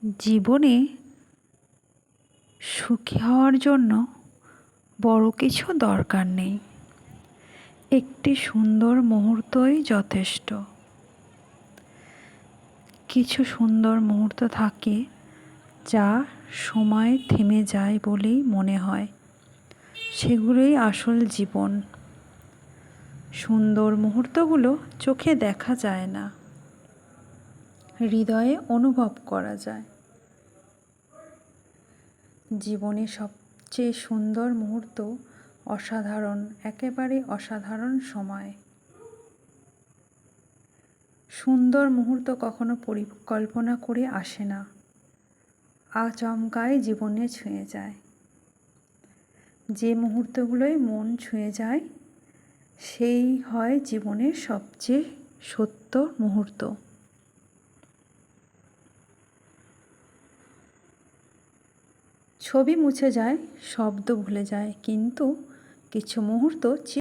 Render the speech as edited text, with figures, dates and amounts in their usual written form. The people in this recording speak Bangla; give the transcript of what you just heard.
জীবনে সুখী হওয়ার জন্য বড় কিছু দরকার নেই। একটি সুন্দর মুহূর্তই যথেষ্ট। কিছু সুন্দর মুহূর্ত থাকে যা সময় থেমে যায় বলেই মনে হয়, সেগুলোই আসল জীবন। সুন্দর মুহূর্তগুলো চোখে দেখা যায় না, হৃদয়ে অনুভব করা যায়। জীবনে সবচেয়ে সুন্দর মুহূর্ত অসাধারণ, একেবারে অসাধারণ সময়। সুন্দর মুহূর্ত কখনো পরিকল্পনা করে আসে না, আচমকাই জীবনে ছুঁয়ে যায়। যে মুহূর্তগুলোই মন ছুঁয়ে যায়, সেই হয় জীবনের সবচেয়ে সত্য মুহূর্ত। ছবি মুছে যায়, শব্দ ভুলে যায়, কিন্তু কিছু মুহূর্ত